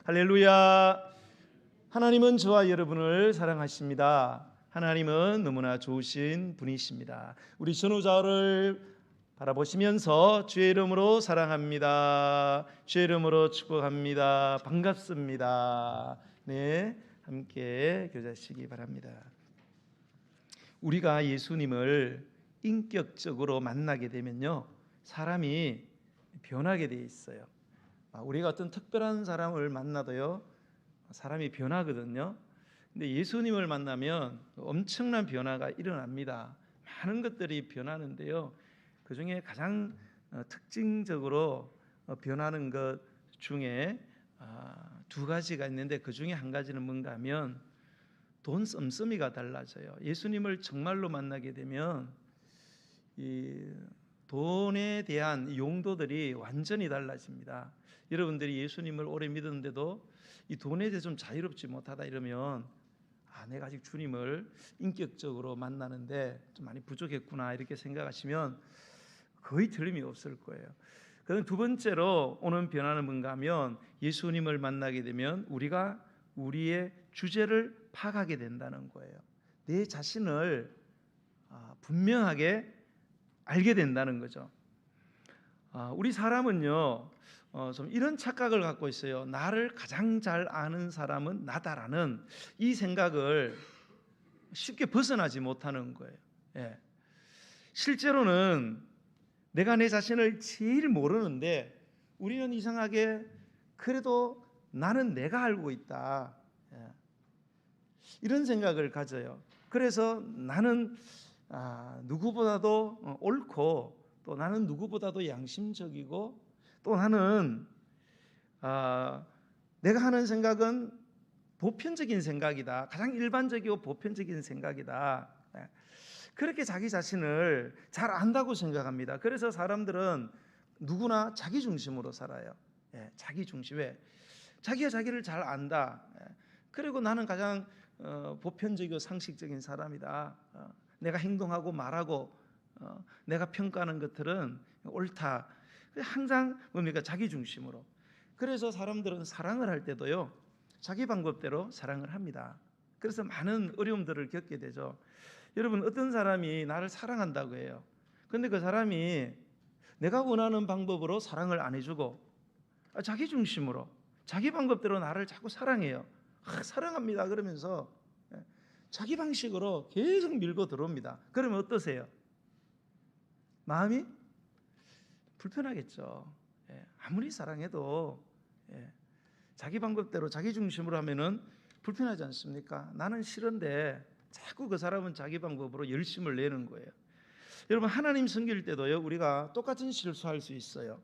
할렐루야. 하나님은 저와 여러분을 사랑하십니다. 하나님은 너무나 좋으신 분이십니다. 우리 전우자를 바라보시면서 주의 이름으로 사랑합니다. 주의 이름으로 축복합니다. 반갑습니다. 네, 함께 교제하시기 바랍니다. 우리가 예수님을 인격적으로 만나게 되면요, 사람이 변하게 돼 있어요. 우리가 어떤 특별한 사람을 만나도요, 사람이 변하거든요. 근데 예수님을 만나면 엄청난 변화가 일어납니다. 많은 것들이 변하는데요, 그 중에 가장 특징적으로 변하는 것 중에 두 가지가 있는데, 그 중에 한 가지는 뭔가 하면 돈 씀씀이가 달라져요. 예수님을 정말로 만나게 되면 이 돈에 대한 용도들이 완전히 달라집니다. 여러분들이 예수님을 오래 믿었는데도 이 돈에 대해 좀 자유롭지 못하다 이러면 내가 아직 주님을 인격적으로 만나는데 좀 많이 부족했구나 이렇게 생각하시면 거의 틀림이 없을 거예요. 그럼 두 번째로 오는 변화는 뭔가 하면, 예수님을 만나게 되면 우리가 우리의 주제를 파악하게 된다는 거예요. 내 자신을 분명하게 알게 된다는 거죠. 우리 사람은요, 좀 이런 착각을 갖고 있어요. 나를 가장 잘 아는 사람은 나다라는 이 생각을 쉽게 벗어나지 못하는 거예요. 예. 실제로는 내가 내 자신을 제일 모르는데, 우리는 이상하게 그래도 나는 내가 알고 있다, 이런 생각을 가져요. 그래서 나는 누구보다도 옳고, 또 나는 누구보다도 양심적이고, 또 나는 내가 하는 생각은 보편적인 생각이다, 가장 일반적이고 보편적인 생각이다, 그렇게 자기 자신을 잘 안다고 생각합니다. 그래서 사람들은 누구나 자기 중심으로 살아요. 자기 중심에 자기가 자기를 잘 안다. 그리고 나는 가장 보편적이고 상식적인 사람이다. 내가 행동하고 말하고 내가 평가하는 것들은 옳다. 항상 뭡니까? 자기 중심으로. 그래서 사람들은 사랑을 할 때도요, 자기 방법대로 사랑을 합니다. 그래서 많은 어려움들을 겪게 되죠. 여러분, 어떤 사람이 나를 사랑한다고 해요. 근데 그 사람이 내가 원하는 방법으로 사랑을 안 해주고 자기 중심으로 자기 방법대로 나를 자꾸 사랑해요. 사랑합니다 그러면서 자기 방식으로 계속 밀고 들어옵니다. 그러면 어떠세요? 마음이 불편하겠죠. 아무리 사랑해도 자기 방법대로 자기 중심으로 하면은 불편하지 않습니까? 나는 싫은데 자꾸 그 사람은 자기 방법으로 열심을 내는 거예요. 여러분, 하나님 섬길 때도요, 우리가 똑같은 실수할 수 있어요.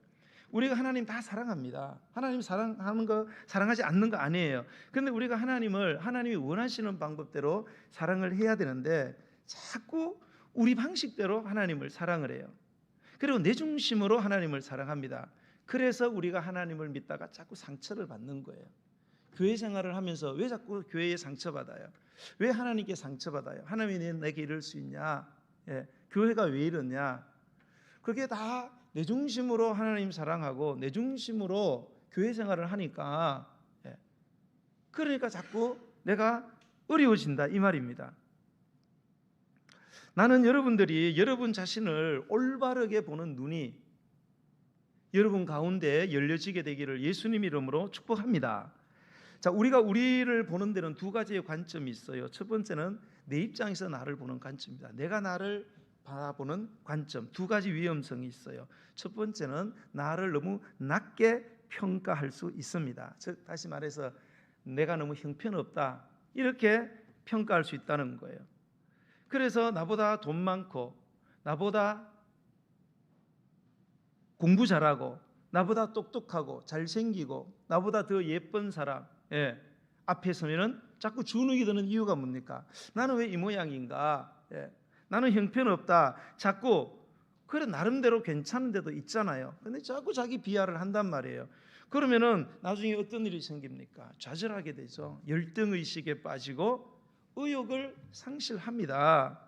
우리가 하나님 다 사랑합니다. 하나님 사랑하는 거, 사랑하지 않는 거 아니에요. 그런데 우리가 하나님이 원하시는 방법대로 사랑을 해야 되는데 자꾸 우리 방식대로 하나님을 사랑을 해요. 그리고 내 중심으로 하나님을 사랑합니다. 그래서 우리가 하나님을 믿다가 자꾸 상처를 받는 거예요. 교회 생활을 하면서 왜 자꾸 교회에 상처받아요? 왜 하나님께 상처받아요? 하나님이 내게 이럴 수 있냐? 교회가 왜 이러냐? 그게 다 내 중심으로 하나님 사랑하고 내 중심으로 교회 생활을 하니까, 그러니까 자꾸 내가 어려워진다 이 말입니다. 나는 여러분들이 여러분 자신을 올바르게 보는 눈이 여러분 가운데 열려지게 되기를 예수님 이름으로 축복합니다. 자, 우리가 우리를 보는 데는 두 가지의 관점이 있어요. 첫 번째는 내 입장에서 나를 보는 관점입니다. 내가 나를 바라보는 관점, 두 가지 위험성이 있어요. 첫 번째는 나를 너무 낮게 평가할 수 있습니다. 즉, 다시 말해서 내가 너무 형편없다 이렇게 평가할 수 있다는 거예요. 그래서 나보다 돈 많고, 나보다 공부 잘하고, 나보다 똑똑하고 잘생기고, 나보다 더 예쁜 사람 앞에 서면은 자꾸 주눅이 드는 이유가 뭡니까? 나는 왜 이 모양인가? 나는 형편없다. 자꾸 그래, 나름대로 괜찮은 데도 있잖아요. 근데 자꾸 자기 비하를 한단 말이에요. 그러면은 나중에 어떤 일이 생깁니까? 좌절하게 되죠. 열등의식에 빠지고 의욕을 상실합니다.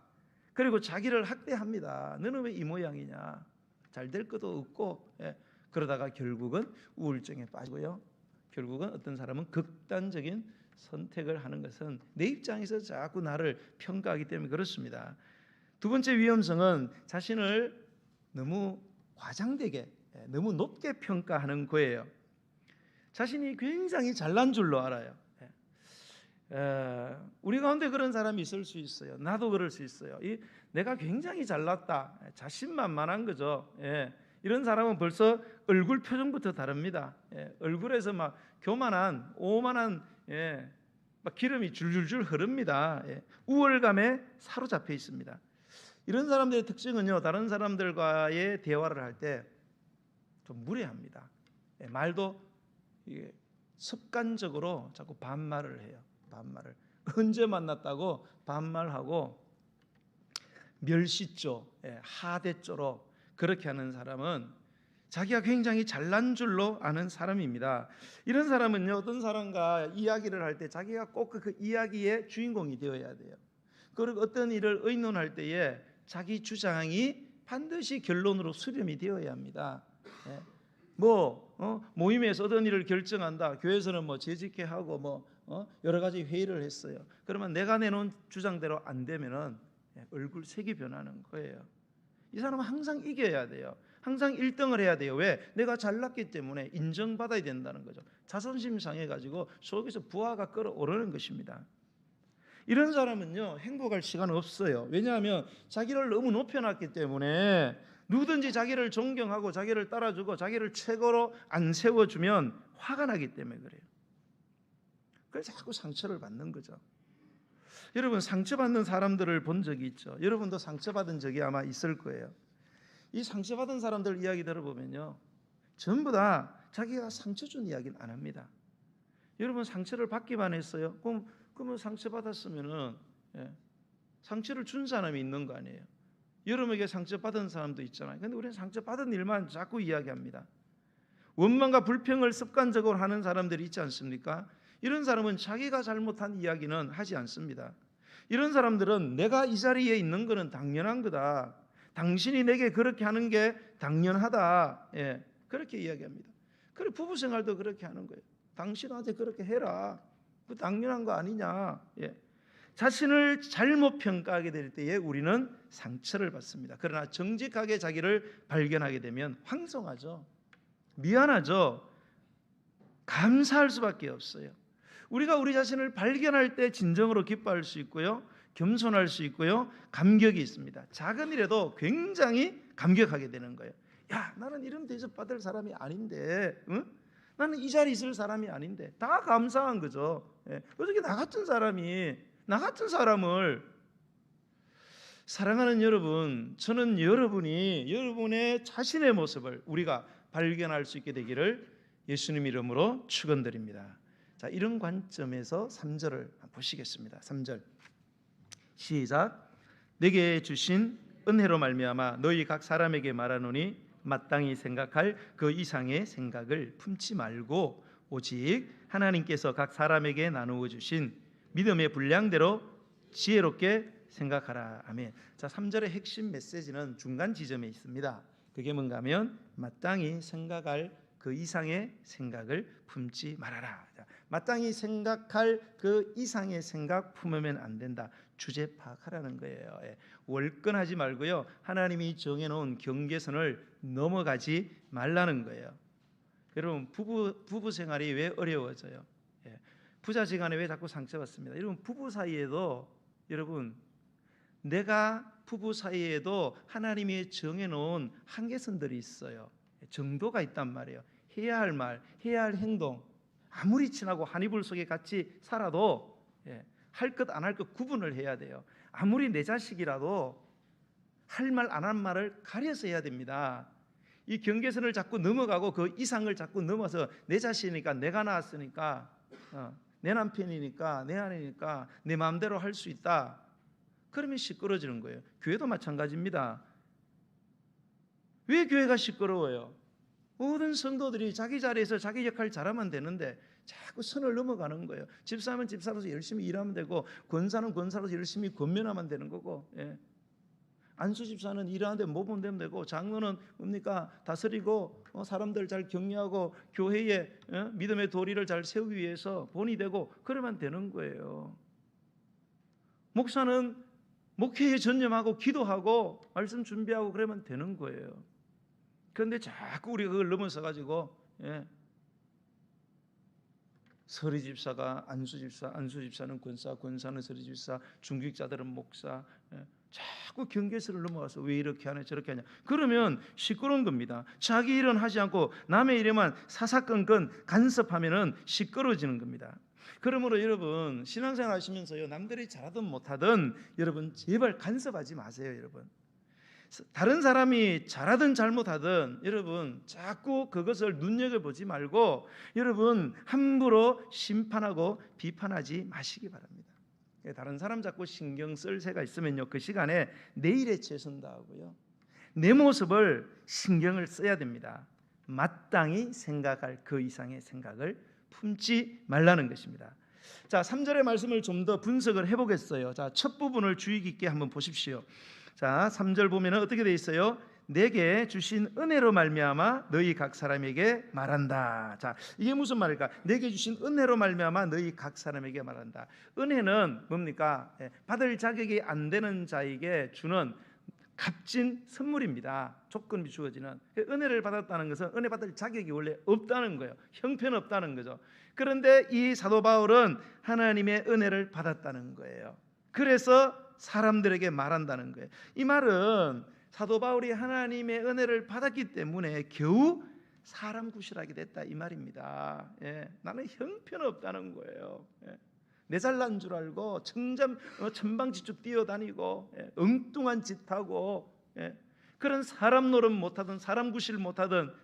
그리고 자기를 학대합니다. 너는 왜 이 모양이냐? 잘 될 것도 없고, 그러다가 결국은 우울증에 빠지고요. 결국은 어떤 사람은 극단적인 선택을 하는 것은 내 입장에서 자꾸 나를 평가하기 때문에 그렇습니다. 두 번째 위험성은 자신을 너무 과장되게, 너무 높게 평가하는 거예요. 자신이 굉장히 잘난 줄로 알아요. 우리 가운데 그런 사람이 있을 수 있어요. 나도 그럴 수 있어요. 내가 굉장히 잘났다, 자신만만한 거죠. 이런 사람은 벌써 얼굴 표정부터 다릅니다. 얼굴에서 막 교만한, 오만한 막 기름이 줄줄줄 흐릅니다. 우월감에 사로잡혀 있습니다. 이런 사람들의 특징은요, 다른 사람들과의 대화를 할 때 좀 무례합니다. 말도 습관적으로 자꾸 반말을 해요. 반말을 언제 만났다고 반말하고 멸시조, 하대조로 그렇게 하는 사람은 자기가 굉장히 잘난 줄로 아는 사람입니다. 이런 사람은요, 어떤 사람과 이야기를 할 때 자기가 꼭 그 이야기의 주인공이 되어야 돼요. 그리고 어떤 일을 의논할 때에 자기 주장이 반드시 결론으로 수렴이 되어야 합니다. 모임에서 어떤 일을 결정한다. 교회에서는 재직회 하고 여러 가지 회의를 했어요. 그러면 내가 내놓은 주장대로 안 되면은 얼굴 색이 변하는 거예요. 이 사람은 항상 이겨야 돼요. 항상 1등을 해야 돼요. 왜? 내가 잘났기 때문에 인정받아야 된다는 거죠. 자존심 상해가지고 속에서 부하가 끓어오르는 것입니다. 이런 사람은요, 행복할 시간 없어요. 왜냐하면 자기를 너무 높여놨기 때문에 누구든지 자기를 존경하고 자기를 따라주고 자기를 최고로 안 세워주면 화가 나기 때문에 그래요. 그래서 자꾸 상처를 받는 거죠. 여러분, 상처받는 사람들을 본 적이 있죠. 여러분도 상처받은 적이 아마 있을 거예요. 이 상처받은 사람들 이야기 들어보면요, 전부 다 자기가 상처 준 이야기는 안 합니다. 여러분, 상처를 받기만 했어요? 그러면 상처받았으면은 상처를 준 사람이 있는 거 아니에요? 여러분에게 상처받은 사람도 있잖아요. 근데 우리는 상처받은 일만 자꾸 이야기합니다. 원망과 불평을 습관적으로 하는 사람들이 있지 않습니까? 이런 사람은 자기가 잘못한 이야기는 하지 않습니다. 이런 사람들은 내가 이 자리에 있는 것은 당연한 거다, 당신이 내게 그렇게 하는 게 당연하다, 그렇게 이야기합니다. 그래, 부부 생활도 그렇게 하는 거예요. 당신한테 그렇게 해라, 그 당연한 거 아니냐. 자신을 잘못 평가하게 될 때에 우리는 상처를 받습니다. 그러나 정직하게 자기를 발견하게 되면 황송하죠. 미안하죠. 감사할 수밖에 없어요. 우리가 우리 자신을 발견할 때 진정으로 기뻐할 수 있고요, 겸손할 수 있고요, 감격이 있습니다. 작은 일에도 굉장히 감격하게 되는 거예요. 야, 나는 이런 대접받을 사람이 아닌데, 응? 나는 이 자리에 있을 사람이 아닌데, 다 감사한 거죠. 어떻게 나 같은 사람을, 사랑하는 여러분, 저는 여러분이 여러분의 자신의 모습을 우리가 발견할 수 있게 되기를 예수님 이름으로 축원드립니다. 자, 이런 관점에서 3절을 보시겠습니다. 3절 시작. 내게 주신 은혜로 말미암아 너희 각 사람에게 말하노니 마땅히 생각할 그 이상의 생각을 품지 말고 오직 하나님께서 각 사람에게 나누어 주신 믿음의 분량대로 지혜롭게 생각하라. 아멘. 자, 3절의 핵심 메시지는 중간 지점에 있습니다. 그게 뭔가 하면 마땅히 생각할 그 이상의 생각을 품지 말아라. 마땅히 생각할 그 이상의 생각 품으면 안 된다. 주제 파악하라는 거예요. 월권하지 말고요, 하나님이 정해놓은 경계선을 넘어가지 말라는 거예요. 여러분, 부부 생활이 왜 어려워져요? 부자지간에 왜 자꾸 상처받습니다? 여러분, 부부 사이에도 내가 부부 사이에도 하나님이 정해놓은 한계선들이 있어요. 정도가 있단 말이에요. 해야 할 말, 해야 할 행동, 아무리 친하고 한 이불 속에 같이 살아도 할 것 안 할 것 구분을 해야 돼요. 아무리 내 자식이라도 할 말 안 한 말을 가려서 해야 됩니다. 이 경계선을 자꾸 넘어가고 그 이상을 자꾸 넘어서 내 자식이니까, 내가 낳았으니까, 내 남편이니까, 내 아내니까 내 마음대로 할 수 있다. 그러면 시끄러지는 거예요. 교회도 마찬가지입니다. 왜 교회가 시끄러워요? 모든 성도들이 자기 자리에서 자기 역할 잘하면 되는데 자꾸 선을 넘어가는 거예요. 집사는 집사로서 열심히 일하면 되고, 권사는 권사로서 열심히 권면하면 되는 거고, 안수 집사는 일하는데 뭐 보면 되고, 장로는 뭡니까? 다스리고 사람들 잘 격려하고 교회에 믿음의 도리를 잘 세우기 위해서 본이 되고 그러면 되는 거예요. 목사는 목회에 전념하고 기도하고 말씀 준비하고 그러면 되는 거예요. 그런데 자꾸 우리가 그걸 넘어서 가지고 서리 집사가 안수 집사, 안수 집사는 권사, 권사는 서리 집사, 중직자들은 목사, 자꾸 경계선을 넘어가서 왜 이렇게 하냐 저렇게 하냐. 그러면 시끄러운 겁니다. 자기 일은 하지 않고 남의 일에만 사사건건 간섭하면은 시끄러워지는 겁니다. 그러므로 여러분 신앙생활 하시면서요, 남들이 잘하든 못하든 여러분 제발 간섭하지 마세요. 여러분 다른 사람이 잘하든 잘못하든 여러분 자꾸 그것을 눈여겨보지 말고 여러분 함부로 심판하고 비판하지 마시기 바랍니다. 다른 사람 자꾸 신경 쓸 새가 있으면요, 그 시간에 내 일에 최선 다하고요, 내 모습을 신경을 써야 됩니다. 마땅히 생각할 그 이상의 생각을 품지 말라는 것입니다. 자, 3절의 말씀을 좀 더 분석을 해보겠어요. 자, 첫 부분을 주의 깊게 한번 보십시오. 자, 3절 보면은 어떻게 돼 있어요? 내게 주신 은혜로 말미암아 너희 각 사람에게 말한다. 자, 이게 무슨 말일까? 내게 주신 은혜로 말미암아 너희 각 사람에게 말한다. 은혜는 뭡니까? 받을 자격이 안 되는 자에게 주는 값진 선물입니다. 조건이 주어지는. 은혜를 받았다는 것은 은혜 받을 자격이 원래 없다는 거예요. 형편없다는 거죠. 그런데 이 사도 바울은 하나님의 은혜를 받았다는 거예요. 그래서 사람들에게 말한다는 거예요. 이 말은 사도 바울이 하나님의 은혜를 받았기 때문에 겨우 사람 구실하게 됐다 이 말입니다. 나는 형편없다는 거예요. 내 잘난 줄 알고 천방지축 뛰어다니고 엉뚱한 짓 하고 그런 사람 노릇 못하던, 사람 구실 못하던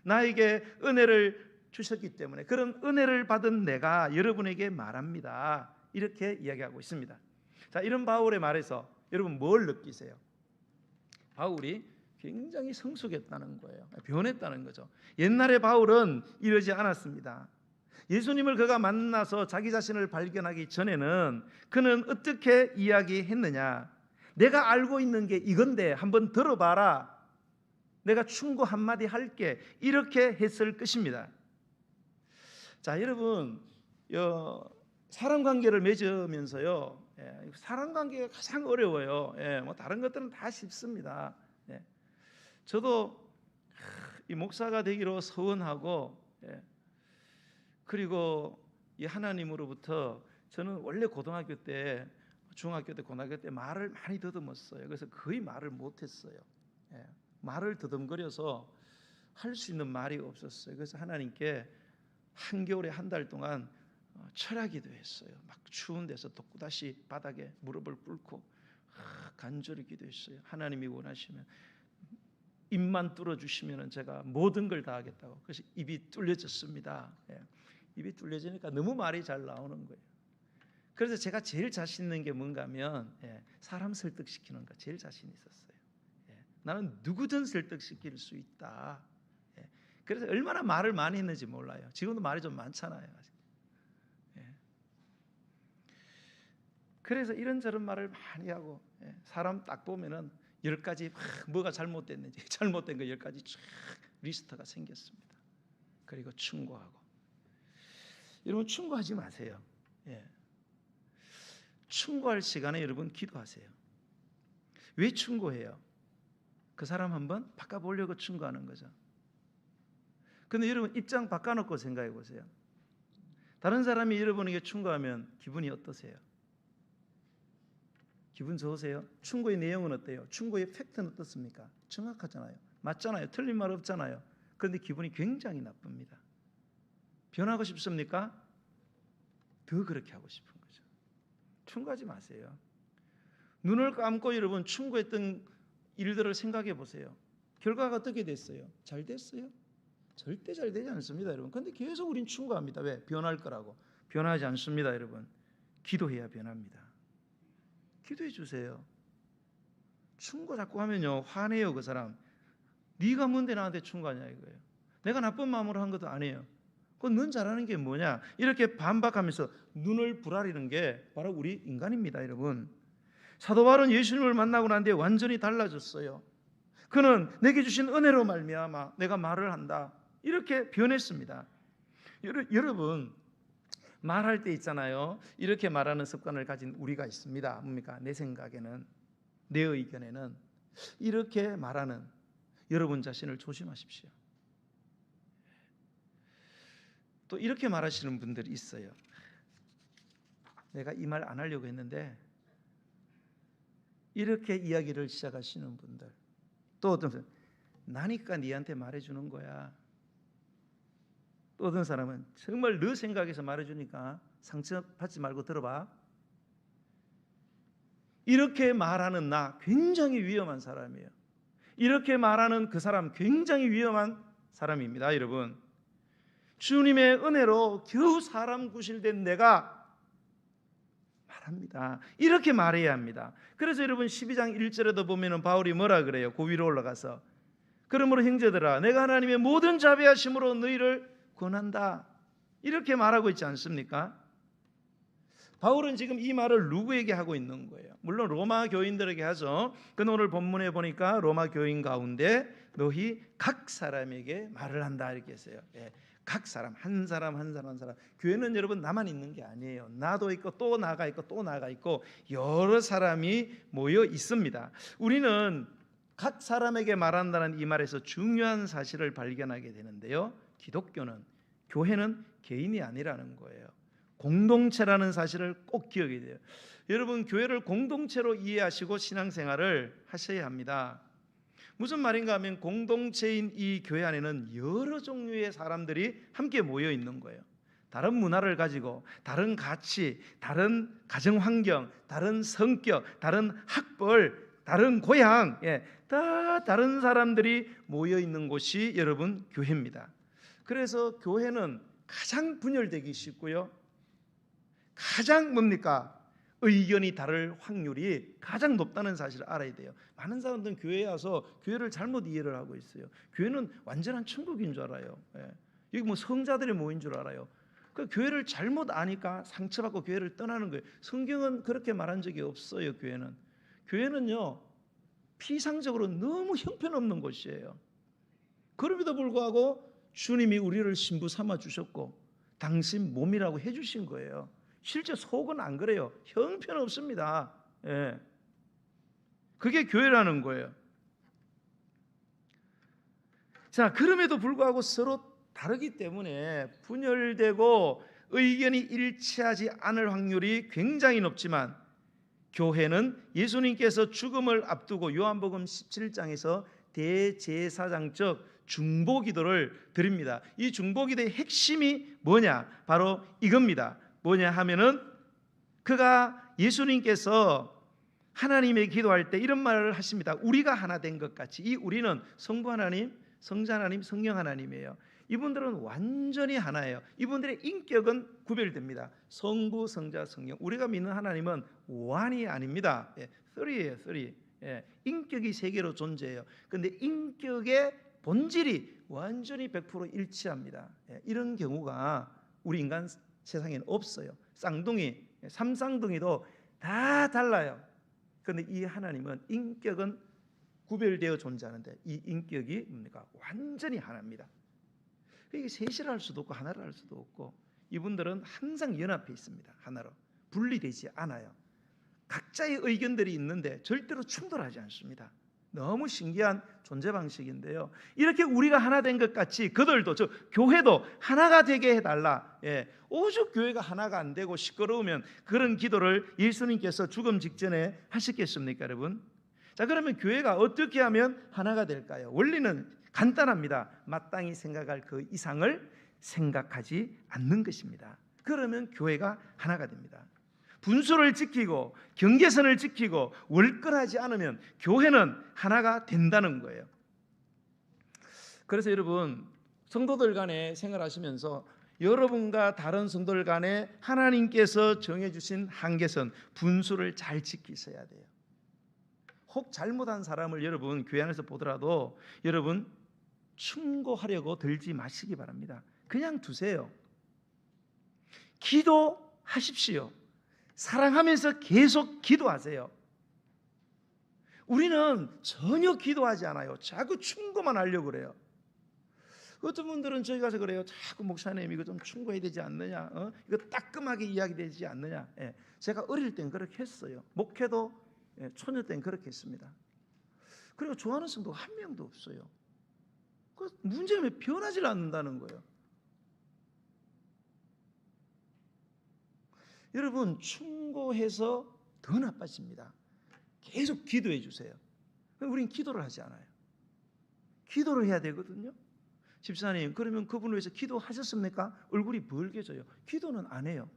나에게 은혜를 주셨기 때문에 그런 은혜를 받은 내가 여러분에게 말합니다. 이렇게 이야기하고 있습니다. 자, 이런 바울의 말에서 여러분 뭘 느끼세요? 바울이 굉장히 성숙했다는 거예요. 변했다는 거죠. 옛날에 바울은 이러지 않았습니다. 예수님을 그가 만나서 자기 자신을 발견하기 전에는 그는 어떻게 이야기했느냐? 내가 알고 있는 게 이건데 한번 들어봐라. 내가 충고 한마디 할게. 이렇게 했을 것입니다. 자, 여러분 사람 관계를 맺으면서요, 사람 관계가 가장 어려워요. 뭐 다른 것들은 다 쉽습니다. 저도 이 목사가 되기로 서원하고 그리고 이 하나님으로부터 저는 원래 고등학교 때, 중학교 때, 고등학교 때 말을 많이 더듬었어요. 그래서 거의 말을 못했어요. 말을 더듬거려서 할 수 있는 말이 없었어요. 그래서 하나님께 한겨울에 한 달 동안 철야기도 했어요. 막 추운 데서 독구다시 바닥에 무릎을 꿇고 간절히 기도했어요. 하나님이 원하시면 입만 뚫어주시면 제가 모든 걸 다 하겠다고. 그래서 입이 뚫려졌습니다. 입이 뚫려지니까 너무 말이 잘 나오는 거예요. 그래서 제가 제일 자신 있는 게 뭔가 하면 사람 설득시키는 거 제일 자신 있었어요. 나는 누구든 설득시킬 수 있다. 그래서 얼마나 말을 많이 했는지 몰라요. 지금도 말이 좀 많잖아요. 그래서 이런저런 말을 많이 하고 사람 딱 보면은 10가지 뭐가 잘못됐는지 잘못된 거 10가지 쫙 리스트가 생겼습니다. 그리고 충고하고. 여러분 충고하지 마세요. 충고할 시간에 여러분 기도하세요. 왜 충고해요? 그 사람 한번 바꿔보려고 충고하는 거죠. 근데 여러분 입장 바꿔놓고 생각해 보세요. 다른 사람이 여러분에게 충고하면 기분이 어떠세요? 기분 좋으세요? 충고의 내용은 어때요? 충고의 팩트는 어떻습니까? 정확하잖아요. 맞잖아요. 틀린 말 없잖아요. 그런데 기분이 굉장히 나쁩니다. 변하고 싶습니까? 더 그렇게 하고 싶은 거죠. 충고하지 마세요. 눈을 감고 여러분 충고했던 일들을 생각해 보세요. 결과가 어떻게 됐어요? 잘 됐어요? 절대 잘 되지 않습니다, 여러분. 그런데 계속 우린 충고합니다. 왜? 변할 거라고. 변하지 않습니다, 여러분. 기도해야 변합니다. 기도해 주세요. 충고 자꾸 하면요 화내요. 그 사람. 네가 뭔데 나한테 충고하냐 이거예요. 내가 나쁜 마음으로 한 것도 아니에요. 그건 넌 잘하는 게 뭐냐 이렇게 반박하면서 눈을 부라리는 게 바로 우리 인간입니다, 여러분. 사도 바울은 예수님을 만나고 난 뒤에 완전히 달라졌어요. 그는 내게 주신 은혜로 말미암아 내가 말을 한다, 이렇게 변했습니다. 여러분, 말할 때 있잖아요, 이렇게 말하는 습관을 가진 우리가 있습니다. 뭡니까? 내 생각에는, 내 의견에는, 이렇게 말하는 여러분 자신을 조심하십시오. 또 이렇게 말하시는 분들이 있어요. 내가 이 말 안 하려고 했는데, 이렇게 이야기를 시작하시는 분들. 또 어떤 사람은 나니까 니한테 말해주는 거야. 또 어떤 사람은 정말 너 생각해서 말해주니까 상처받지 말고 들어봐. 이렇게 말하는 나 굉장히 위험한 사람이에요. 이렇게 말하는 그 사람 굉장히 위험한 사람입니다. 여러분, 주님의 은혜로 겨우 사람 구실된 내가 말합니다. 이렇게 말해야 합니다. 그래서 여러분 12장 1절에도 보면은 바울이 뭐라 그래요? 그 위로 올라가서 그러므로 형제들아, 내가 하나님의 모든 자비하심으로 너희를 권한다, 이렇게 말하고 있지 않습니까? 바울은 지금 이 말을 누구에게 하고 있는 거예요? 물론 로마 교인들에게 하죠. 근데 오늘 본문에 보니까 로마 교인 가운데 너희 각 사람에게 말을 한다, 이렇게 했어요. 예. 각 사람, 한 사람 한 사람 한 사람. 교회는 여러분 나만 있는 게 아니에요. 나도 있고 또 나가 있고 또 나가 있고 여러 사람이 모여 있습니다. 우리는 각 사람에게 말한다는 이 말에서 중요한 사실을 발견하게 되는데요, 기독교는, 교회는 개인이 아니라는 거예요. 공동체라는 사실을 꼭 기억해야 돼요. 여러분, 교회를 공동체로 이해하시고 신앙생활을 하셔야 합니다. 무슨 말인가 하면 공동체인 이 교회 안에는 여러 종류의 사람들이 함께 모여 있는 거예요. 다른 문화를 가지고, 다른 가치, 다른 가정 환경, 다른 성격, 다른 학벌, 다른 고향, 다 다른 사람들이 모여 있는 곳이 여러분 교회입니다. 그래서 교회는 가장 분열되기 쉽고요, 가장 뭡니까? 의견이 다를 확률이 가장 높다는 사실을 알아야 돼요. 많은 사람들은 교회에 와서 교회를 잘못 이해를 하고 있어요. 교회는 완전한 천국인 줄 알아요. 여기 뭐 성자들이 모인 줄 알아요. 그 교회를 잘못 아니까 상처받고 교회를 떠나는 거예요. 성경은 그렇게 말한 적이 없어요. 교회는요, 피상적으로 너무 형편없는 곳이에요. 그럼에도 불구하고 주님이 우리를 신부 삼아 주셨고 당신 몸이라고 해주신 거예요. 실제 속은 안 그래요. 형편없습니다. 그게 교회라는 거예요. 자, 그럼에도 불구하고 서로 다르기 때문에 분열되고 의견이 일치하지 않을 확률이 굉장히 높지만, 교회는 예수님께서 죽음을 앞두고 요한복음 17장에서 대제사장적 중보기도를 드립니다. 이 중보기도의 핵심이 뭐냐? 바로 이겁니다. 뭐냐 하면은 그가, 예수님께서 하나님의 기도할 때 이런 말을 하십니다. 우리가 하나 된 것 같이. 이 우리는 성부 하나님, 성자 하나님, 성령 하나님이에요. 이분들은 완전히 하나예요. 이분들의 인격은 구별됩니다. 성부, 성자, 성령. 우리가 믿는 하나님은 오한이 아닙니다. 쓰리예요, 쓰리. 인격이 세 개로 존재해요. 그런데 인격의 본질이 완전히 100% 일치합니다. 이런 경우가 우리 인간 세상에는 없어요. 쌍둥이, 삼쌍둥이도 다 달라요. 그런데 이 하나님은 인격은 구별되어 존재하는데 이 인격이 뭡니까? 완전히 하나입니다. 이게 셋이라 할 수도 없고 하나라 할 수도 없고, 이분들은 항상 연합해 있습니다. 하나로 분리되지 않아요. 각자의 의견들이 있는데 절대로 충돌하지 않습니다. 너무 신기한 존재 방식인데요, 이렇게 우리가 하나 된 것 같이 그들도, 저 교회도 하나가 되게 해달라. 오죽 교회가 하나가 안 되고 시끄러우면 그런 기도를 예수님께서 죽음 직전에 하셨겠습니까, 여러분? 자, 그러면 교회가 어떻게 하면 하나가 될까요? 원리는 간단합니다. 마땅히 생각할 그 이상을 생각하지 않는 것입니다. 그러면 교회가 하나가 됩니다. 분수를 지키고 경계선을 지키고 월권하지 않으면 교회는 하나가 된다는 거예요. 그래서 여러분, 성도들 간에 생활하시면서 여러분과 다른 성도들 간에 하나님께서 정해주신 한계선, 분수를 잘 지키셔야 돼요. 혹 잘못한 사람을 여러분 교회 안에서 보더라도 여러분 충고하려고 들지 마시기 바랍니다. 그냥 두세요. 기도하십시오. 사랑하면서 계속 기도하세요. 우리는 전혀 기도하지 않아요. 자꾸 충고만 하려고 그래요. 어떤 분들은 저희 가서 그래요. 자꾸 목사님 이거 좀 충고해야 되지 않느냐, 이거 따끔하게 이야기되지 않느냐. 예. 제가 어릴 땐 그렇게 했어요. 목회도 초년 땐 그렇게 했습니다. 그리고 좋아하는 성도가 한 명도 없어요. 그 문제는 변하지 않는다는 거예요. 여러분, 충고해서 더 나빠집니다. 계속 기도해 주세요. 우린 기도를 하지 않아요. 기도를 해야 되거든요. 집사님, 그러면 그분을 위해서 기도하셨습니까? 얼굴이 벌개져요. 기도는 안 해요.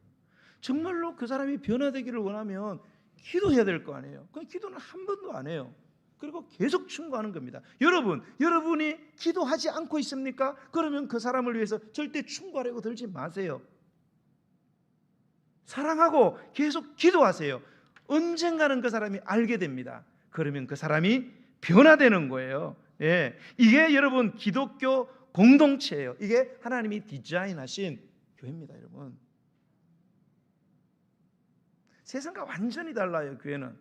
정말로 그 사람이 변화되기를 원하면 기도해야 될 거 아니에요. 그 기도는 한 번도 안 해요. 그리고 계속 충고하는 겁니다. 여러분이 기도하지 않고 있습니까? 그러면 그 사람을 위해서 절대 충고하려고 들지 마세요. 사랑하고 계속 기도하세요. 언젠가는 그 사람이 알게 됩니다. 그러면 그 사람이 변화되는 거예요. 예, 이게 여러분 기독교 공동체예요. 이게 하나님이 디자인하신 교회입니다, 여러분. 세상과 완전히 달라요, 교회는.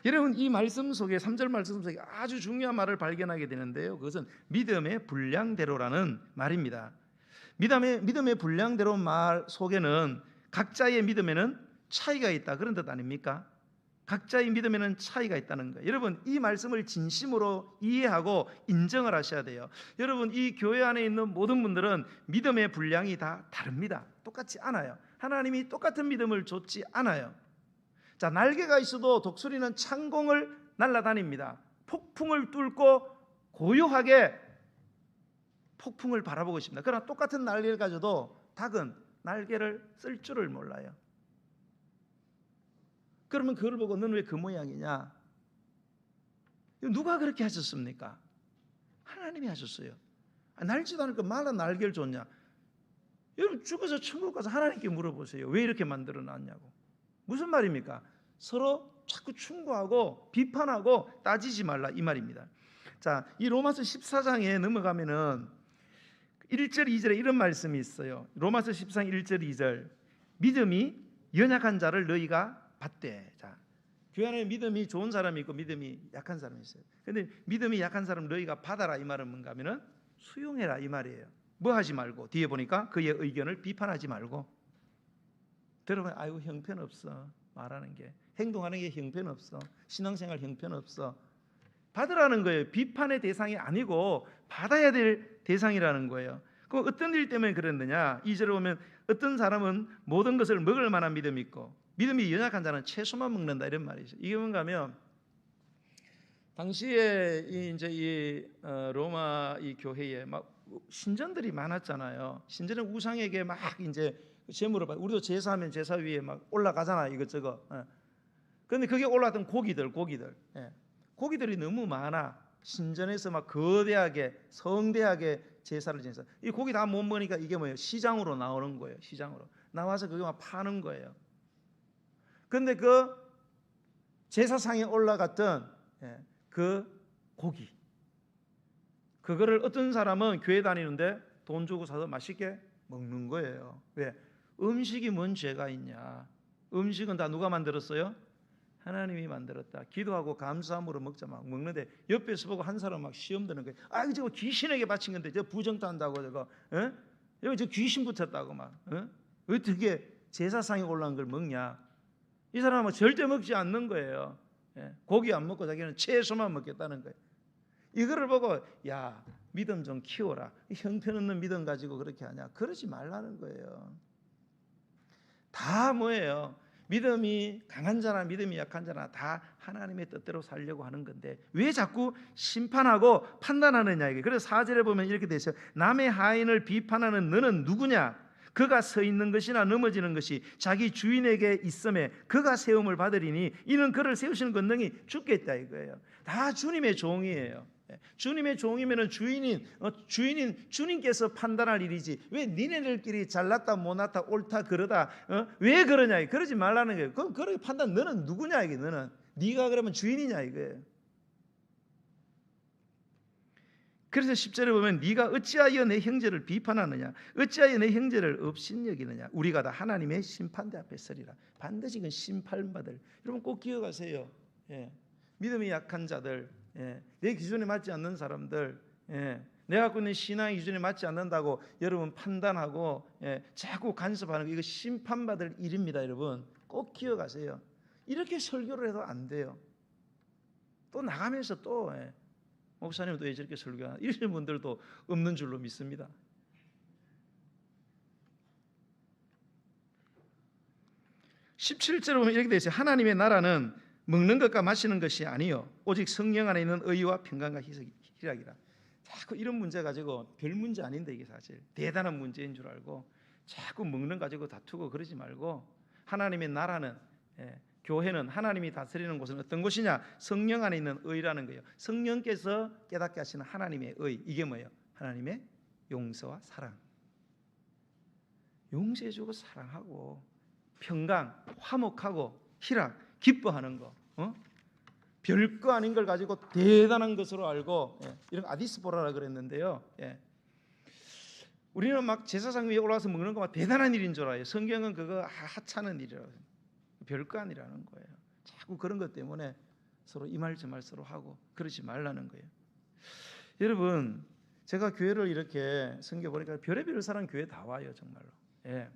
여러분, 이 말씀 속에 3절 말씀 속에 아주 중요한 말을 발견하게 되는데요. 그것은 믿음의 분량대로라는 말입니다. 믿음의 분량대로 말 속에는 각자의 믿음에는 차이가 있다, 그런 뜻 아닙니까? 각자의 믿음에는 차이가 있다는 거예요. 여러분, 이 말씀을 진심으로 이해하고 인정을 하셔야 돼요. 여러분, 이 교회 안에 있는 모든 분들은 믿음의 분량이 다 다릅니다. 똑같지 않아요. 하나님이 똑같은 믿음을 줬지 않아요. 자, 날개가 있어도 독수리는 창공을 날아다닙니다. 폭풍을 뚫고 고요하게 폭풍을 바라보고 있습니다. 그러나 똑같은 날개를 가져도 닭은 날개를 쓸 줄을 몰라요. 그러면 그걸 보고 너는 왜 그 모양이냐? 누가 그렇게 하셨습니까? 하나님이 하셨어요. 날지도 않을 거 말라 날개를 줬냐? 여러분, 죽어서 천국 가서 하나님께 물어보세요. 왜 이렇게 만들어 놨냐고. 무슨 말입니까? 서로 자꾸 충고하고 비판하고 따지지 말라, 이 말입니다. 자, 이 로마서 14장에 넘어가면은 1절 2절에 이런 말씀이 있어요. 로마서 14장 1절 2절. 믿음이 연약한 자를 너희가 받되. 자, 교회 안에 믿음이 좋은 사람이 있고 믿음이 약한 사람이 있어요. 그런데 믿음이 약한 사람 너희가 받아라, 이 말은 뭔가 하면은 수용해라, 이 말이에요. 뭐 하지 말고, 뒤에 보니까 그의 의견을 비판하지 말고. 들어보면 아이고 형편없어, 말하는 게, 행동하는 게 형편없어, 신앙생활 형편없어. 받으라는 거예요. 비판의 대상이 아니고 받아야 될 대상이라는 거예요. 그럼 어떤 일 때문에 그랬느냐? 2절에 보면 어떤 사람은 모든 것을 먹을 만한 믿음이 있고 믿음이 연약한 자는 채소만 먹는다, 이런 말이죠. 이게 뭔가 하면 당시에 이 로마 이 교회에 막 신전들이 많았잖아요. 신전은 우상에게 막 이제 제물을 받. 우리도 제사하면 제사 위에 막 올라가잖아, 이것저것. 그런데 그게 올라왔던 고기들. 고기들이 너무 많아. 신전에서 막 거대하게 성대하게 제사를 지내서 이 고기 다 못 먹으니까 이게 뭐예요? 시장으로 나오는 거예요. 시장으로 나와서 그거 막 파는 거예요. 그런데 그 제사상에 올라갔던 그 고기, 그거를 어떤 사람은 교회 다니는데 돈 주고 사서 맛있게 먹는 거예요. 왜? 음식이 뭔 죄가 있냐? 음식은 다 누가 만들었어요? 하나님이 만들었다. 기도하고 감사함으로 먹자. 막 먹는데 옆에서 보고 한 사람 막 시험 드는 거예요. 아, 저거 귀신에게 바친 건데 저 부정탄다고 저거, 여기 저 귀신 붙였다고 막, 어떻게 제사상에 올라온 걸 먹냐? 이 사람은 절대 먹지 않는 거예요. 고기 안 먹고 자기는 채소만 먹겠다는 거예요. 이거를 보고 야, 믿음 좀 키워라. 형편없는 믿음 가지고 그렇게 하냐? 그러지 말라는 거예요. 다 뭐예요? 믿음이 강한 자나 믿음이 약한 자나 다 하나님의 뜻대로 살려고 하는 건데 왜 자꾸 심판하고 판단하느냐, 이게. 그래서 4절에 보면 이렇게 돼 있어요. 남의 하인을 비판하는 너는 누구냐? 그가 서 있는 것이나 넘어지는 것이 자기 주인에게 있음에 그가 세움을 받으리니 이는 그를 세우시는 권능이 주께 있다, 이거예요. 다 주님의 종이에요. 주님의 종이면은 주인인 주님께서 판단할 일이지 왜 니네들끼리 잘났다 못났다 옳다 그러다 왜 그러냐, 그러지 말라는 거예요. 그럼 그렇게 판단, 너는 누구냐, 이게. 너는 네가 그러면 주인이냐, 이거예요. 그래서 10절에 보면 네가 어찌하여 내 형제를 비판하느냐, 어찌하여 내 형제를 업신여기느냐, 우리가 다 하나님의 심판대 앞에 서리라. 반드시 그 심판받을. 여러분 꼭 기억하세요. 예. 믿음이 약한 자들, 예. 내 기준에 맞지 않는 사람들, 예. 내가 갖고 있는 신앙의 기준에 맞지 않는다고 여러분 판단하고, 예. 자꾸 간섭하는 거, 이거 심판받을 일입니다. 여러분 꼭 기억하세요. 이렇게 설교를 해도 안 돼요. 또 나가면서 또, 예. 목사님도 왜 저렇게 설교하나, 이런 분들도 없는 줄로 믿습니다. 17절에 보면 이렇게 되어 있어요. 하나님의 나라는 먹는 것과 마시는 것이 아니요 오직 성령 안에 있는 의와 평강과 희락이라. 자꾸 이런 문제 가지고 별 문제 아닌데, 이게 사실 대단한 문제인 줄 알고 자꾸 먹는 가지고 다투고 그러지 말고, 하나님의 나라는, 예, 교회는, 하나님이 다스리는 곳은 어떤 곳이냐? 성령 안에 있는 의라는 거예요. 성령께서 깨닫게 하시는 하나님의 의, 이게 뭐예요? 하나님의 용서와 사랑. 용서해주고 사랑하고 평강, 화목하고 희락, 기뻐하는 거, 별거 아닌 걸 가지고 대단한 것으로 알고, 예, 이런 아디스보라라 그랬는데요. 예. 우리는 막 제사상 위에 올라가서 먹는 거 막 대단한 일인 줄 알아요. 성경은 그거 하찮은 일이라고, 별거 아니라는 거예요. 자꾸 그런 것 때문에 서로 이 말 저 말 서로 하고 그러지 말라는 거예요. 여러분, 제가 교회를 이렇게 섬겨보니까 별의별 사람 교회 다 와요, 정말로. 예.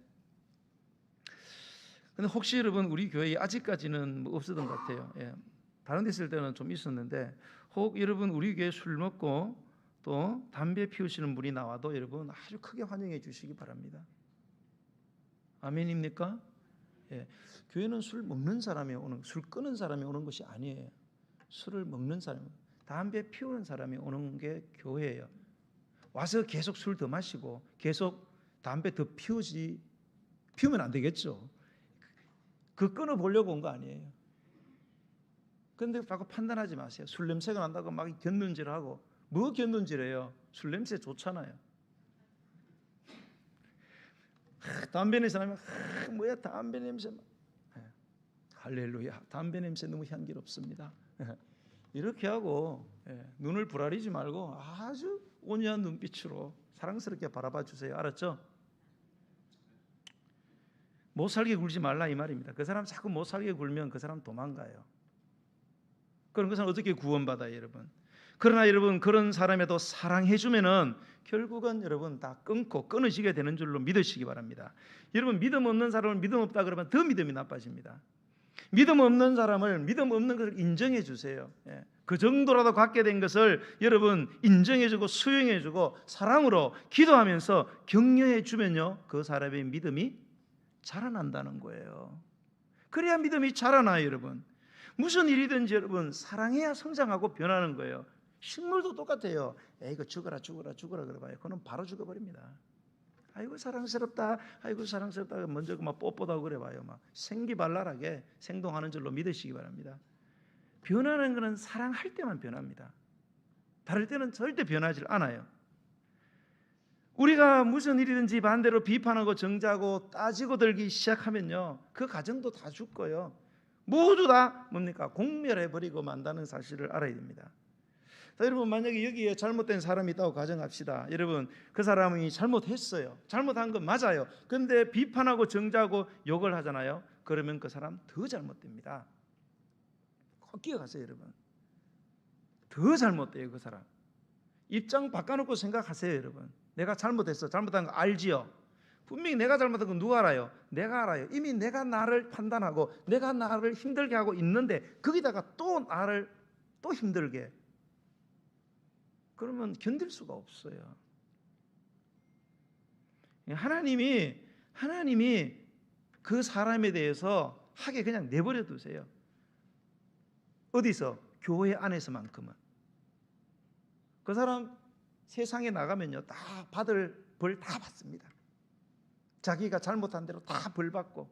근데 혹시 여러분 우리 교회에 아직까지는 뭐 없었던 것 같아요. 예. 다른 데 있을 때는 좀 있었는데, 혹 여러분 우리 교회 술 먹고 또 담배 피우시는 분이 나와도 여러분 아주 크게 환영해 주시기 바랍니다. 아멘입니까? 예. 교회는 술 먹는 사람이 오는, 술 끊은 사람이 오는 것이 아니에요. 술을 먹는 사람, 담배 피우는 사람이 오는 게 교회예요. 와서 계속 술 더 마시고 계속 담배 더 피우면 안 되겠죠. 그 끊어 보려고 온 거 아니에요. 그런데 자꾸 판단하지 마세요. 술 냄새가 난다고 막 견눈질하고, 뭐 견눈질해요? 술 냄새 좋잖아요. 담배 냄새 나면 뭐야 담배 냄새, 할렐루야, 담배 냄새 너무 향기롭습니다. 이렇게 하고, 눈을 부라리지 말고 아주 온유한 눈빛으로 사랑스럽게 바라봐 주세요. 알았죠? 못 살게 굴지 말라 이 말입니다. 그 사람 자꾸 못 살게 굴면 그 사람 도망가요. 그럼 그 사람 어떻게 구원받아요, 여러분? 그러나 여러분, 그런 사람에도 사랑해 주면은 결국은 여러분 다 끊어지게 되는 줄로 믿으시기 바랍니다. 여러분, 믿음 없는 사람을 믿음 없다 그러면 더 믿음이 나빠집니다. 믿음 없는 사람을 믿음 없는 것을 인정해 주세요. 예. 그 정도라도 갖게 된 것을 여러분 인정해 주고 수용해 주고 사랑으로 기도하면서 격려해 주면요, 그 사람의 믿음이 자라난다는 거예요. 그래야 믿음이 자라나요, 여러분. 무슨 일이든지 여러분 사랑해야 성장하고 변하는 거예요. 식물도 똑같아요. 이거 죽어라 그래봐요. 그는 바로 죽어버립니다. 아이고 사랑스럽다, 아이고 사랑스럽다, 먼저 막 뽀뽀하고 그래봐요. 막 생기발랄하게 생동하는 줄로 믿으시기 바랍니다. 변하는 것은 사랑할 때만 변합니다. 다를 때는 절대 변하지 않아요. 우리가 무슨 일이든지 반대로 비판하고 정죄하고 따지고 들기 시작하면요, 그 가정도 다 죽고요, 모두 다 뭡니까? 공멸해버리고 만다는 사실을 알아야 됩니다. 자, 여러분, 만약에 여기에 잘못된 사람이 있다고 가정합시다. 여러분, 그 사람이 잘못했어요. 잘못한 건 맞아요. 그런데 비판하고 정죄하고 욕을 하잖아요. 그러면 그 사람 더 잘못됩니다. 꼭 기억하세요, 여러분. 더 잘못돼요, 그 사람. 입장 바꿔놓고 생각하세요, 여러분. 내가 잘못했어. 잘못한 거 알지요? 분명히 내가 잘못한 건 누가 알아요? 내가 알아요. 이미 내가 나를 판단하고 내가 나를 힘들게 하고 있는데 거기다가 또 나를 또 힘들게, 그러면 견딜 수가 없어요. 하나님이 그 사람에 대해서 하게 그냥 내버려 두세요. 어디서? 교회 안에서만큼은. 그 사람 세상에 나가면요, 다 받을 벌 다 받습니다. 자기가 잘못한 대로 다 벌 받고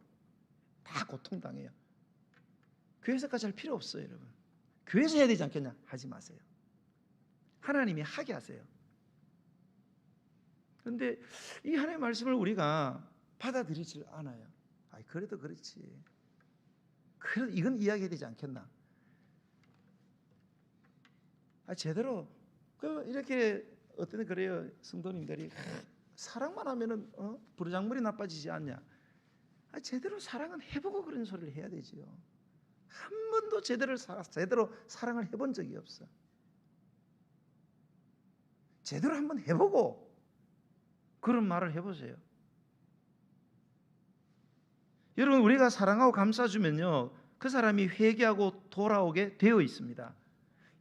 다 고통당해요. 교회에서까지 할 필요 없어요, 여러분. 교회에서 해야 되지 않겠냐? 하지 마세요. 하나님이 하게 하세요. 그런데 이 하나님의 말씀을 우리가 받아들이질 않아요. 그래도 그렇지, 그래도 이건 이야기해야 되지 않겠나? 제대로 이렇게 어떤 그래요, 성도님들이 사랑만 하면은 부르장물이 나빠지지 않냐? 제대로 사랑은 해보고 그런 소리를 해야 되지요. 한 번도 제대로 사랑을 해본 적이 없어. 제대로 한번 해보고 그런 말을 해보세요. 여러분, 우리가 사랑하고 감싸주면요, 그 사람이 회개하고 돌아오게 되어 있습니다.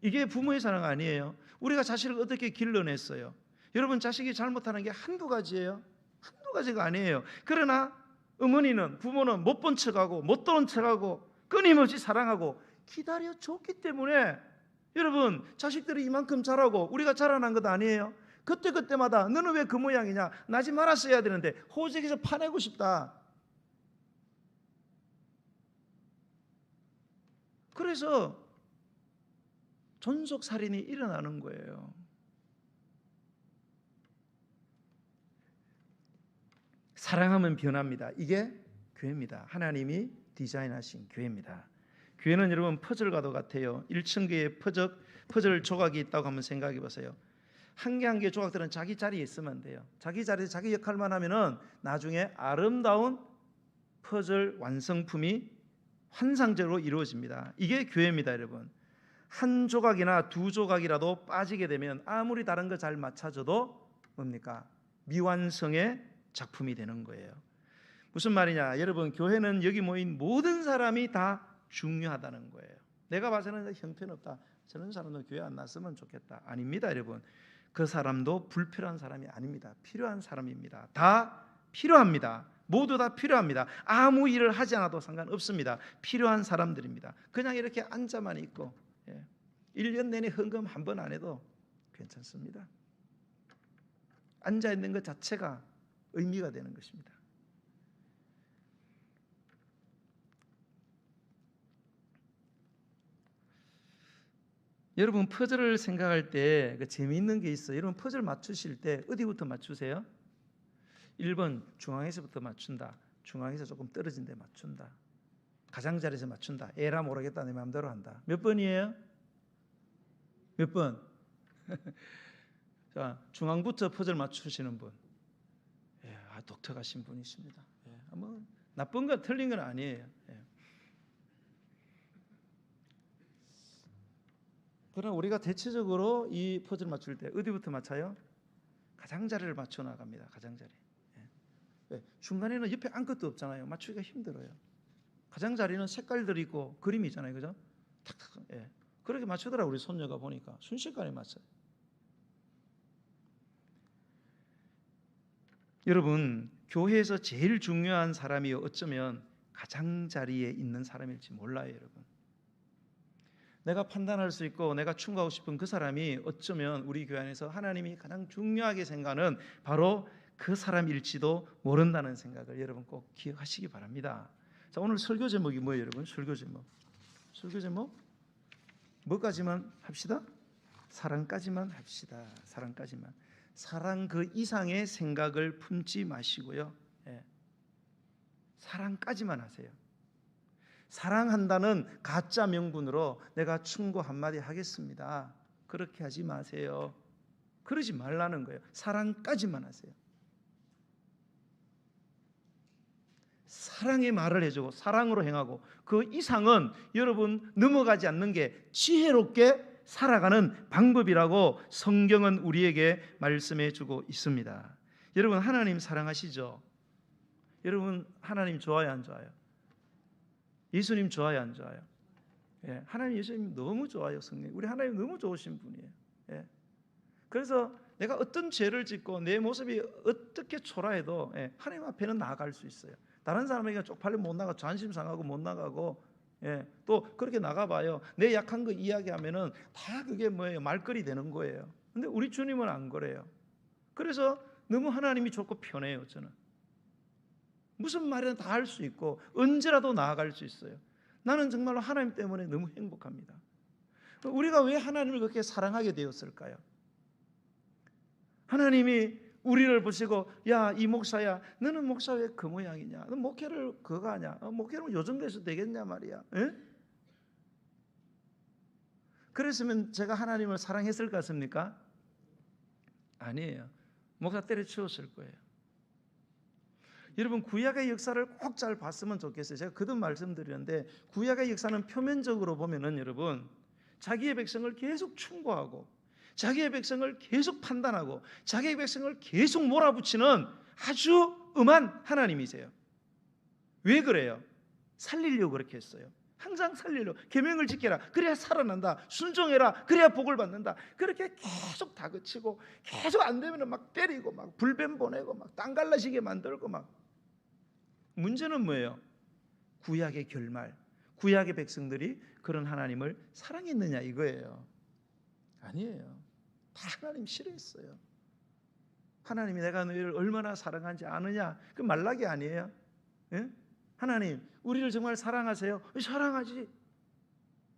이게 부모의 사랑 아니에요. 우리가 자식을 어떻게 길러냈어요? 여러분, 자식이 잘못하는 게 한두 가지예요? 한두 가지가 아니에요. 그러나 어머니는, 부모는 못 본 척하고 못 들은 척하고 끊임없이 사랑하고 기다려줬기 때문에 여러분, 자식들이 이만큼 자라고 우리가 자라난 것 아니에요? 그때마다 너는 왜 그 모양이냐, 나지 말았어야 되는데 호적에서 파내고 싶다. 그래서 존속살인이 일어나는 거예요. 사랑하면 변합니다. 이게 교회입니다. 하나님이 디자인하신 교회입니다. 교회는 여러분 퍼즐과도 같아요. 1층 교회에 퍼즐 조각이 있다고 한번 생각해 보세요. 한 개 한 개 조각들은 자기 자리에 있으면 돼요. 자기 자리에서 자기 역할만 하면은 나중에 아름다운 퍼즐 완성품이 환상적으로 이루어집니다. 이게 교회입니다, 여러분. 한 조각이나 두 조각이라도 빠지게 되면 아무리 다른 거 잘 맞춰줘도 뭡니까? 미완성의 작품이 되는 거예요. 무슨 말이냐? 여러분, 교회는 여기 모인 모든 사람이 다 중요하다는 거예요. 내가 봐서는 형편없다, 저런 사람도 교회 안 났으면 좋겠다. 아닙니다, 여러분. 그 사람도 불필요한 사람이 아닙니다. 필요한 사람입니다. 다 필요합니다. 모두 다 필요합니다. 아무 일을 하지 않아도 상관없습니다. 필요한 사람들입니다. 그냥 이렇게 앉아만 있고 1년 내내 헌금 한 번 안 해도 괜찮습니다. 앉아 있는 것 자체가 의미가 되는 것입니다. 여러분, 퍼즐을 생각할 때 재미있는 게 있어요. 여러분, 퍼즐 맞추실 때 어디부터 맞추세요? 1번 중앙에서부터 맞춘다. 중앙에서 조금 떨어진 데 맞춘다. 가장자리에서 맞춘다. 에라 모르겠다, 내 마음대로 한다. 몇 번이에요? 몇 번? 자, 중앙부터 퍼즐 맞추시는 분, 독특하신 분이십니다. 뭐 나쁜 거 틀린 건 아니에요. 그러나 우리가 대체적으로 이 퍼즐 맞출 때 어디부터 맞춰요? 가장자리를 맞춰 나갑니다. 가장자리. 중간에는 옆에 아무것도 없잖아요. 맞추기가 힘들어요. 가장자리는 색깔들이 있고 그림이 있잖아요, 그죠? 탁탁. 그렇게 맞추더라고, 우리 손녀가 보니까 순식간에 맞춰요. 여러분, 교회에서 제일 중요한 사람이 어쩌면 가장자리에 있는 사람일지 몰라요, 여러분. 내가 판단할 수 있고 내가 충고하고 싶은 그 사람이 어쩌면 우리 교회 안에서 하나님이 가장 중요하게 생각하는 바로 그 사람일지도 모른다는 생각을 여러분 꼭 기억하시기 바랍니다. 자, 오늘 설교 제목이 뭐예요, 여러분? 설교 제목 뭐까지만 합시다? 사랑까지만 합시다. 사랑까지만. 사랑 그 이상의 생각을 품지 마시고요. 사랑까지만 하세요. 사랑한다는 가짜 명분으로 내가 충고 한마디 하겠습니다, 그렇게 하지 마세요. 그러지 말라는 거예요. 사랑까지만 하세요. 사랑의 말을 해주고 사랑으로 행하고 그 이상은 여러분 넘어가지 않는 게 지혜롭게 살아가는 방법이라고 성경은 우리에게 말씀해 주고 있습니다. 여러분, 하나님 사랑하시죠? 여러분, 하나님 좋아요, 안 좋아요? 예수님 좋아요, 안 좋아요? 하나님, 예수님 너무 좋아요. 성령, 우리 하나님 너무 좋으신 분이에요. 그래서 내가 어떤 죄를 짓고 내 모습이 어떻게 초라해도 하나님 앞에는 나아갈 수 있어요. 다른 사람에게 쪽팔려 못 나가, 자존심 상하고 못 나가고, 또 그렇게 나가봐요. 내 약한 거 이야기하면은 다 그게 뭐예요? 말거리 되는 거예요. 근데 우리 주님은 안 그래요. 그래서 너무 하나님이 좋고 편해요. 저는 무슨 말이나 다 할 수 있고 언제라도 나아갈 수 있어요. 나는 정말로 하나님 때문에 너무 행복합니다. 우리가 왜 하나님을 그렇게 사랑하게 되었을까요? 하나님이 우리를 보시고, 야, 이 목사야, 너는 목사 왜 그 모양이냐? 너 목회를 그거 하냐? 목회는 요 정도에서 되겠냐 말이야. 그랬으면 제가 하나님을 사랑했을 것 같습니까? 아니에요. 목사 때려치웠을 거예요. 여러분 구약의 역사를 꼭 잘 봤으면 좋겠어요. 제가 거듭 말씀드리는데 구약의 역사는 표면적으로 보면은 여러분 자기의 백성을 계속 충고하고 자기의 백성을 계속 판단하고 자기의 백성을 계속 몰아붙이는 아주 엄한 하나님이세요. 왜 그래요? 살리려고 그렇게 했어요. 항상 살리려고. 계명을 지켜라. 그래야 살아난다. 순종해라. 그래야 복을 받는다. 그렇게 계속 다그치고 계속 안 되면 막 때리고 막 불뱀 보내고 막 땅 갈라지게 만들고 막. 문제는 뭐예요? 구약의 결말. 구약의 백성들이 그런 하나님을 사랑했느냐 이거예요. 아니에요. 다 하나님 싫어했어요. 하나님이 내가 너희를 얼마나 사랑한지 아느냐? 그 말락이 아니에요. 예? 하나님 우리를 정말 사랑하세요? 사랑하지.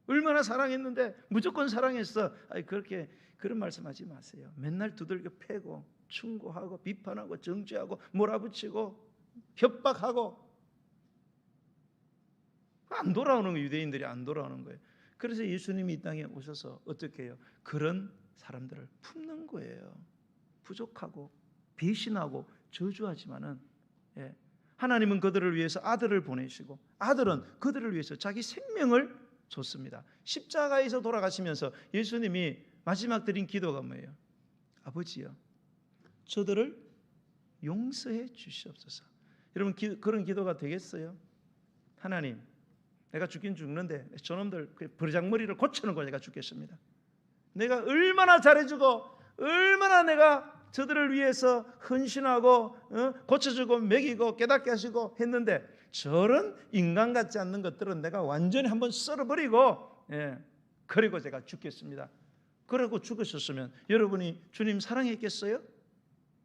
얼마나 사랑했는데 무조건 사랑했어. 아니 그렇게 그런 말씀하지 마세요. 맨날 두들겨 패고 충고하고 비판하고 정죄하고 몰아붙이고 협박하고 안 돌아오는 거예요. 유대인들이 안 돌아오는 거예요. 그래서 예수님이 이 땅에 오셔서 어떻게 해요? 그런 사람들을 품는 거예요. 부족하고 배신하고 저주하지만은 하나님은 그들을 위해서 아들을 보내시고 아들은 그들을 위해서 자기 생명을 줬습니다. 십자가에서 돌아가시면서 예수님이 마지막 드린 기도가 뭐예요? 아버지요 저들을 용서해 주시옵소서. 여러분 그런 기도가 되겠어요? 하나님 내가 죽긴 죽는데 저놈들 버르장머리를 고치는 거 내가 죽겠습니다. 내가 얼마나 잘해주고 얼마나 내가 저들을 위해서 헌신하고 고쳐주고 먹이고 깨닫게 하시고 했는데 저런 인간 같지 않는 것들은 내가 완전히 한번 썰어버리고 그리고 제가 죽겠습니다. 그러고 죽으셨으면 여러분이 주님 사랑했겠어요?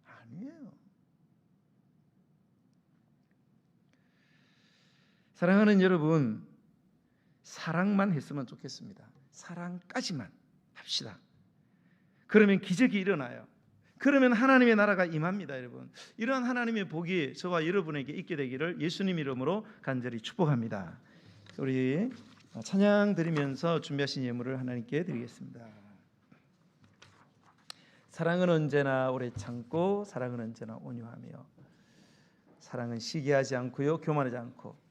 아니에요. 사랑하는 여러분, 사랑만 했으면 좋겠습니다. 사랑까지만 합시다. 그러면 기적이 일어나요. 그러면 하나님의 나라가 임합니다. 여러분, 이러한 하나님의 복이 저와 여러분에게 있게 되기를 예수님 이름으로 간절히 축복합니다. 우리 찬양 드리면서 준비하신 예물을 하나님께 드리겠습니다. 사랑은 언제나 오래 참고 사랑은 언제나 온유하며 사랑은 시기하지 않고요 교만하지 않고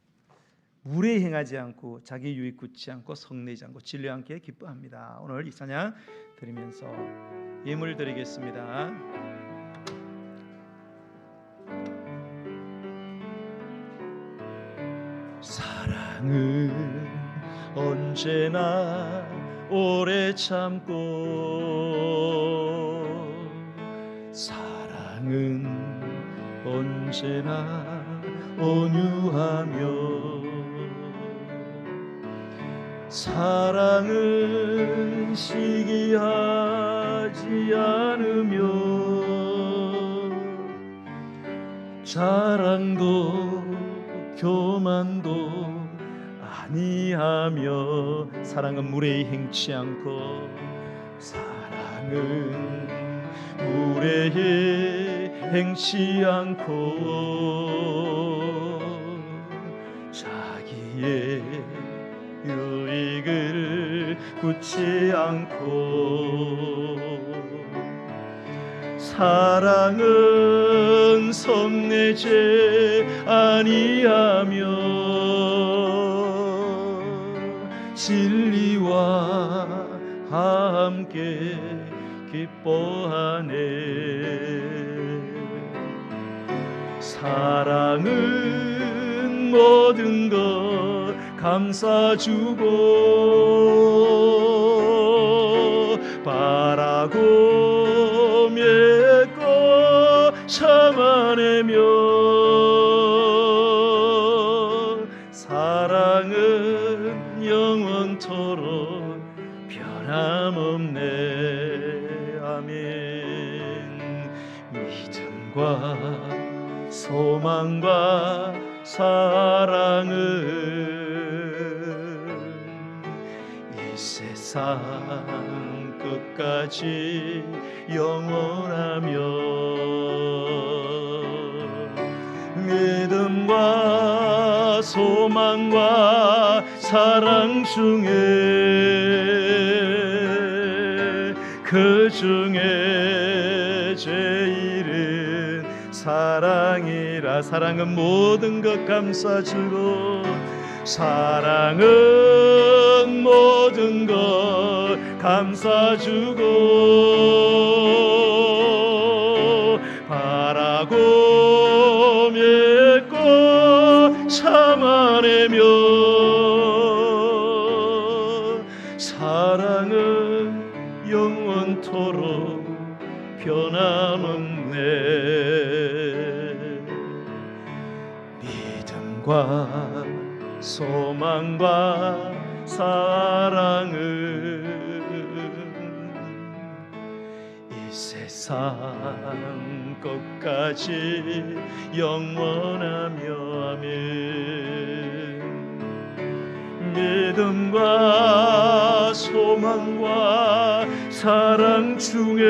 물에 행하지 않고 자기 유익 굳지 않고 성내지 않고 진리 함께 기뻐합니다. 오늘 이 찬양 드리면서 예물 드리겠습니다. 사랑은 언제나 오래 참고 사랑은 언제나 온유하며 사랑은 시기하지 않으며 자랑도 교만도 아니하며 사랑은 무례히 행치 않고 사랑은 무례히 행치 않고 자기의 유익을 굳지 않고 사랑은 성내지 아니하며 진리와 함께 기뻐하네 사랑은 모든 것 감싸주고 바라고 맺고 참아내며 사랑은 영원토록 변함없네. 아멘. 믿음과 소망과 사랑은 이 세상 끝까지 영원하며 믿음과 소망과 사랑 중에 그 중에 제일은 사랑이라. 사랑은 모든 것 감싸주고, 사랑은 모든 것 감싸주고, 바라고 맺고 참아내며, 사랑은 영원토록 변함없네. 믿음과 소망과 사랑은 이 세상 끝까지 영원하며. 아멘. 믿음과 소망과 사랑 중에,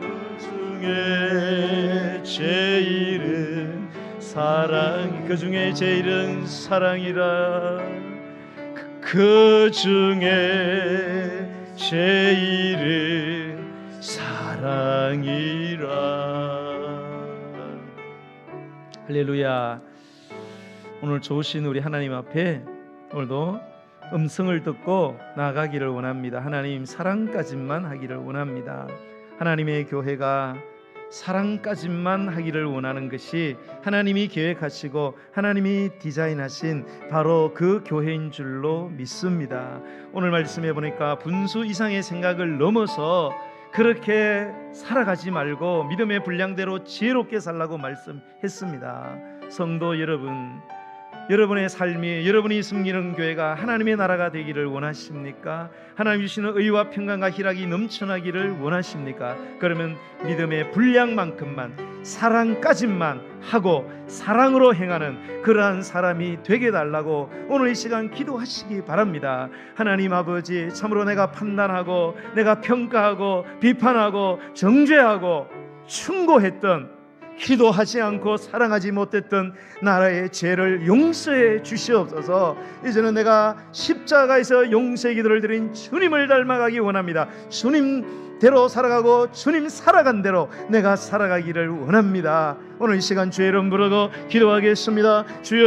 그 중에 제일은 사랑, 그 중에 제일은 사랑이라. 그 중에 제일은 사랑이라. 할렐루야. 오늘 좋으신 우리 하나님 앞에 오늘도 음성을 듣고 나아가기를 원합니다. 하나님, 사랑까지만 하기를 원합니다. 하나님의 교회가 사랑까지만 하기를 원하는 것이 하나님이 계획하시고 하나님이 디자인하신 바로 그 교회인 줄로 믿습니다. 오늘 말씀해 보니까 분수 이상의 생각을 넘어서 그렇게 살아가지 말고 믿음의 분량대로 지혜롭게 살라고 말씀했습니다. 성도 여러분, 여러분의 삶이, 여러분이 섬기는 교회가 하나님의 나라가 되기를 원하십니까? 하나님 주시는 의와 평강과 희락이 넘쳐나기를 원하십니까? 그러면 믿음의 분량만큼만, 사랑까지만 하고 사랑으로 행하는 그러한 사람이 되게 달라고 오늘 이 시간 기도하시기 바랍니다. 하나님 아버지, 참으로 내가 판단하고 내가 평가하고 비판하고 정죄하고 충고했던, 기도하지 않고 사랑하지 못했던 나라의 죄를 용서해 주시옵소서. 이제는 내가 십자가에서 용서의 기도를 드린 주님을 닮아가기 원합니다. 주님대로 살아가고 주님 살아간 대로 내가 살아가기를 원합니다. 오늘 이 시간 주의 이름 부르고 기도하겠습니다. 주여,